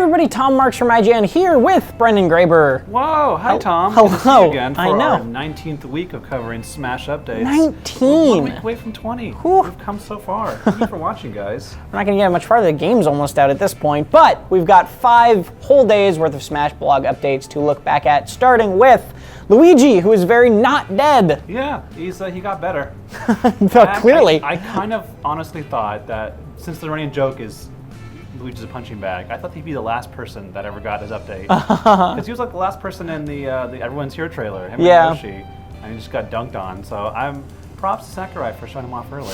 everybody, Tom Marks from IGN here with Brendan Graber. Whoa, hi Tom. Hello. Good to see you again for I know. our 19th week of covering Smash updates. 19! We're 1 week away from 20. Whew. We've come so far. Thank you for watching, guys. We're not going to get much farther. The game's almost out at this point, but we've got 5 whole days worth of Smash blog updates to look back at, starting with Luigi, who is very not dead. Yeah, he got better. Clearly. I kind of honestly thought that since the running joke is Luigi's a punching bag, I thought he'd be the last person that ever got his update. Because he was like the last person in the Everyone's Here trailer, him and Yoshi, and he just got dunked on. So I'm props to Sakurai for showing him off early.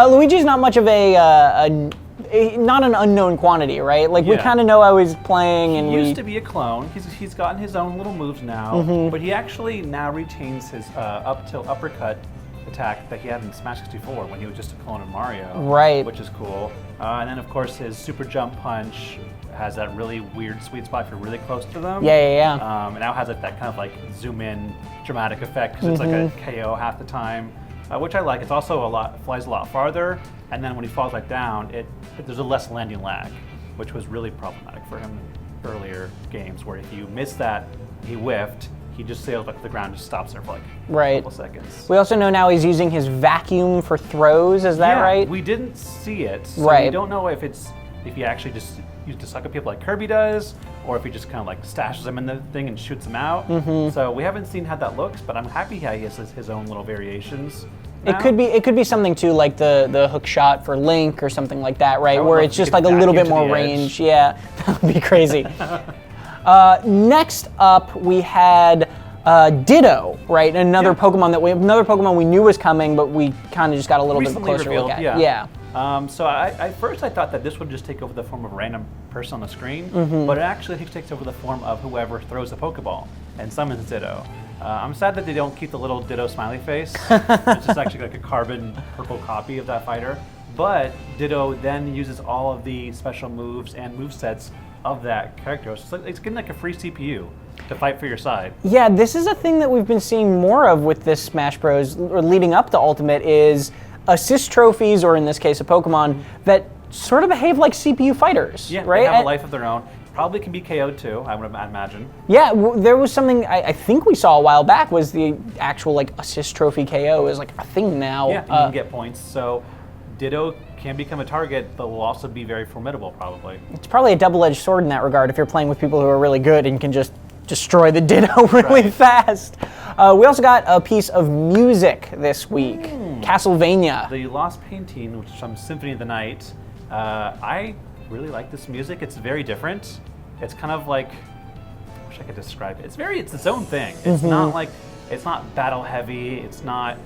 Luigi's not much of not an unknown quantity, right? Like, we kind of know how he's playing. And he used to be a clone. He's gotten his own little moves now, but he actually now retains his up tilt uppercut attack that he had in Smash 64 when he was just a clone of Mario. Right. Which is cool. And then, of course, his super jump punch has that really weird sweet spot if you're really close to them. Yeah. It now has that kind of like zoom in dramatic effect because it's like a KO half the time, which I like. It's also flies a lot farther, and then when he falls back down, there's a less landing lag, which was really problematic for him in earlier games where if you miss that, he whiffed, he just sails back to the ground, just stops there for like a couple seconds. We also know now he's using his vacuum for throws, is that right? We didn't see it, so we don't know if he actually just used to suck at people like Kirby does, or if he just kind of like stashes them in the thing and shoots them out. So we haven't seen how that looks, but I'm happy how he has his own little variations. Now. It could be something too, like the hook shot for Link or something like that, right? Where it's just like a little bit more range. Yeah, that would be crazy. Next up, we had Ditto, right? Another Pokemon we knew was coming, but we kind of just got a little bit closer look at. Yeah. So at first I thought that this would just take over the form of a random person on the screen, but it actually takes over the form of whoever throws the Pokeball and summons Ditto. I'm sad that they don't keep the little Ditto smiley face. It's just actually like a carbon purple copy of that fighter. But Ditto then uses all of the special moves and movesets of that character. So it's getting like a free CPU to fight for your side. Yeah, this is a thing that we've been seeing more of with this Smash Bros. Or leading up to Ultimate is assist trophies, or in this case a Pokemon, that sort of behave like CPU fighters, right? They have a life of their own. Probably can be KO'd too, I would imagine. Yeah, there was something I think we saw a while back was the actual like assist trophy KO is like a thing now. Yeah, you can get points. So Ditto can become a target, but will also be very formidable probably. It's probably a double-edged sword in that regard if you're playing with people who are really good and can just destroy the Ditto really fast. We also got a piece of music this week, Castlevania. The Lost Painting, which is from Symphony of the Night. I really like this music. It's very different. It's kind of like, I wish I could describe it. It's its own thing. It's not battle heavy. It's not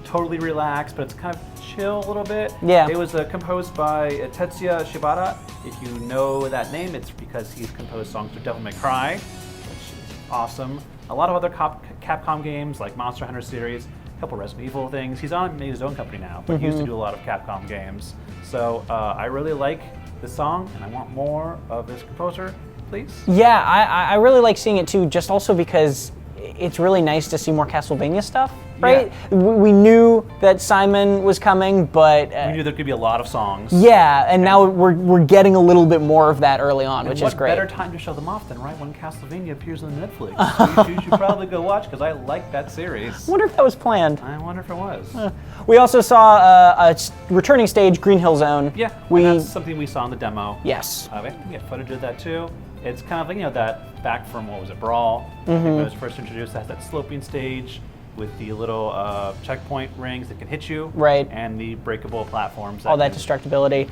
totally relaxed, but it's kind of chill a little bit. Yeah. It was composed by Tetsuya Shibata. If you know that name, it's because he's composed songs for Devil May Cry, which is awesome. A lot of other Capcom games like Monster Hunter series, a couple Resident Evil things. He's made his own company now, but he used to do a lot of Capcom games. So I really like the song, and I want more of this composer, please. Yeah, I really like seeing it too, just also because it's really nice to see more Castlevania stuff, right? Yeah. We knew that Simon was coming, but we knew there could be a lot of songs. Yeah, and now we're getting a little bit more of that early on, which is great. What better time to show them off than right when Castlevania appears on Netflix? You should probably go watch, because I like that series. I wonder if that was planned. I wonder if it was. We also saw a returning stage, Green Hill Zone. Yeah, that's something we saw in the demo. Yes. We can get footage of that too. It's kind of like, that back from, what was it, Brawl? When it was first introduced, it has that sloping stage with the little checkpoint rings that can hit you. Right. And the breakable platforms. All that destructibility.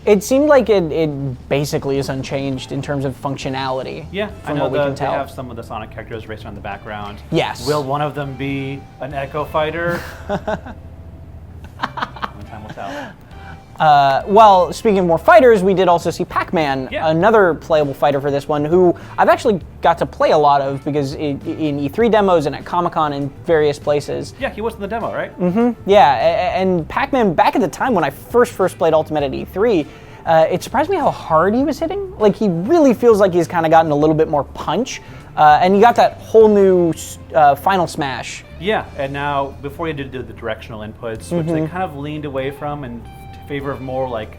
It seemed like it basically is unchanged in terms of functionality. Yeah, from what we can tell. They have some of the Sonic characters racing around the background. Yes. Will one of them be an Echo Fighter? Only time will tell. Well, speaking of more fighters, we did also see Pac-Man, another playable fighter for this one, who I've actually got to play a lot of because in E3 demos and at Comic-Con and various places. Yeah, he was in the demo, right? Yeah, and Pac-Man, back at the time when I first played Ultimate at E3, it surprised me how hard he was hitting. Like, he really feels like he's kind of gotten a little bit more punch. And you got that whole new Final Smash. Yeah, and now, before you did the directional inputs, which they kind of leaned away from and favor of more like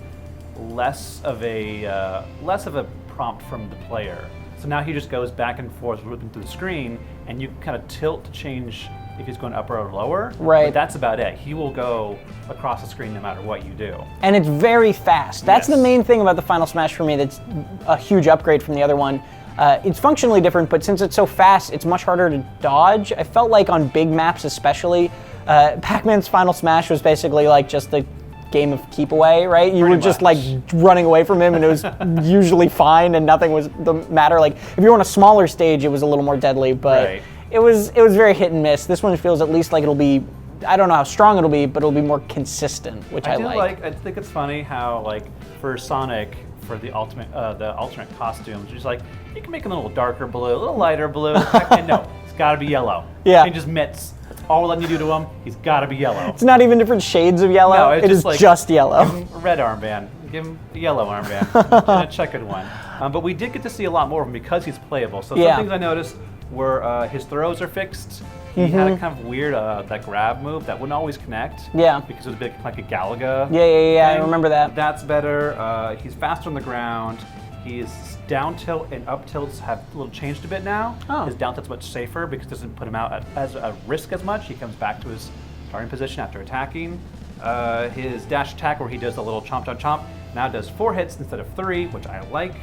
less of a prompt from the player. So now he just goes back and forth moving through the screen, and you kind of tilt to change if he's going upper or lower. Right. But that's about it. He will go across the screen no matter what you do. And it's very fast. That's Yes. the main thing about the Final Smash for me that's a huge upgrade from the other one. It's functionally different, but since it's so fast, it's much harder to dodge. I felt like on big maps especially, Pac-Man's Final Smash was basically like just the game of keep away, right? You were just like running away from him and it was usually fine and nothing was the matter. Like if you were on a smaller stage, it was a little more deadly, but Right. it was very hit and miss. This one feels at least like it'll be, I don't know how strong it'll be, but it'll be more consistent, which I like. I think it's funny how like for Sonic, for the alternate costumes, just like you can make them a little darker blue, a little lighter blue. Pac-Man, no, it's got to be yellow. Yeah. Changes mitts. That's all we're letting you do to him. He's got to be yellow. It's not even different shades of yellow. No, it is like, just yellow. Give him a red armband. Give him a yellow armband and a checkered one. But we did get to see a lot more of him because he's playable. So some things I noticed were his throws are fixed. He had a kind of weird that grab move that wouldn't always connect. Yeah. Because it was a bit like a Galaga. Yeah, I thing. remember that. That's better. He's faster on the ground. His down tilt and up tilts have a little changed a bit now. Oh. His down tilt's much safer because it doesn't put him out as a risk as much. He comes back to his starting position after attacking. His dash attack, where he does the little chomp, chomp, chomp, now does 4 hits instead of 3, which I like.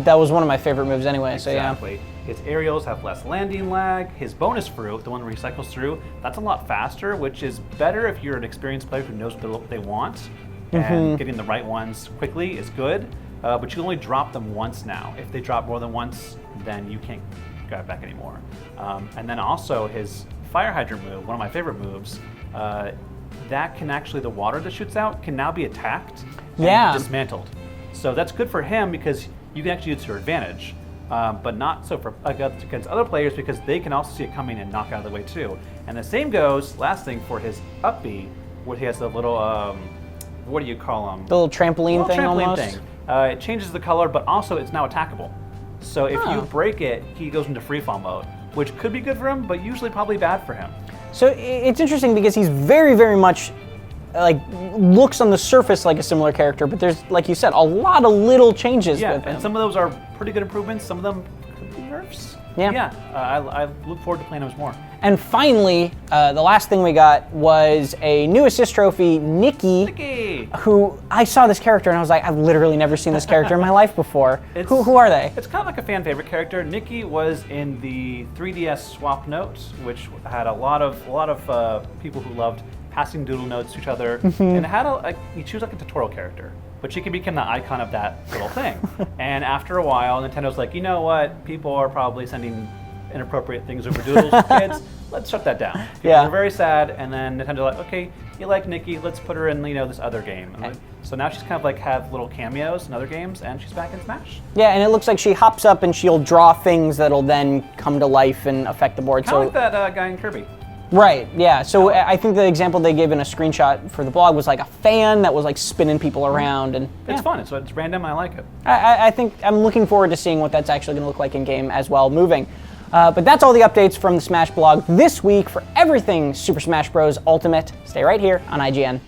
That was one of my favorite moves anyway, Exactly. so His aerials have less landing lag. His bonus fruit, the one where he cycles through, that's a lot faster, which is better if you're an experienced player who knows what they want. And getting the right ones quickly is good. But you only drop them once now. If they drop more than once, then you can't grab back anymore. And then also his fire hydrant move, one of my favorite moves, that can actually, the water that shoots out can now be attacked and dismantled. So that's good for him because you can actually use it to your advantage. But not so for against other players because they can also see it coming and knock out of the way too. And the same goes, last thing, for his up B, where he has the little, what do you call them? the little trampoline thing almost. It changes the color, but also it's now attackable. So if you break it, he goes into freefall mode, which could be good for him, but usually probably bad for him. So it's interesting because he's very, very much like looks on the surface like a similar character, but there's, like you said, a lot of little changes with him. And some of those are pretty good improvements. Some of them could be nerfs. I look forward to playing those more. And finally, the last thing we got was a new assist trophy, Nikki, who I saw this character and I was like, I've literally never seen this character in my life before. Who are they? It's kind of like a fan favorite character. Nikki was in the 3DS swap notes, which had a lot of people who loved passing doodle notes to each other, and it had she was like a tutorial character, but she could become the icon of that little thing. And after a while, Nintendo's like, you know what? People are probably sending inappropriate things over doodles to kids. Let's shut that down. People were very sad, and then Nintendo's like, okay, you like Nikki, let's put her in this other game. And so now she's kind of like have little cameos in other games, and she's back in Smash. Yeah, and it looks like she hops up and she'll draw things that'll then come to life and affect the board. Kind of like that guy in Kirby. Right, yeah. So I think the example they gave in a screenshot for the blog was like a fan that was like spinning people around, and it's fun. It's random. I like it. I think I'm looking forward to seeing what that's actually going to look like in game as well, moving. But that's all the updates from the Smash blog this week. For everything Super Smash Bros. Ultimate, stay right here on IGN.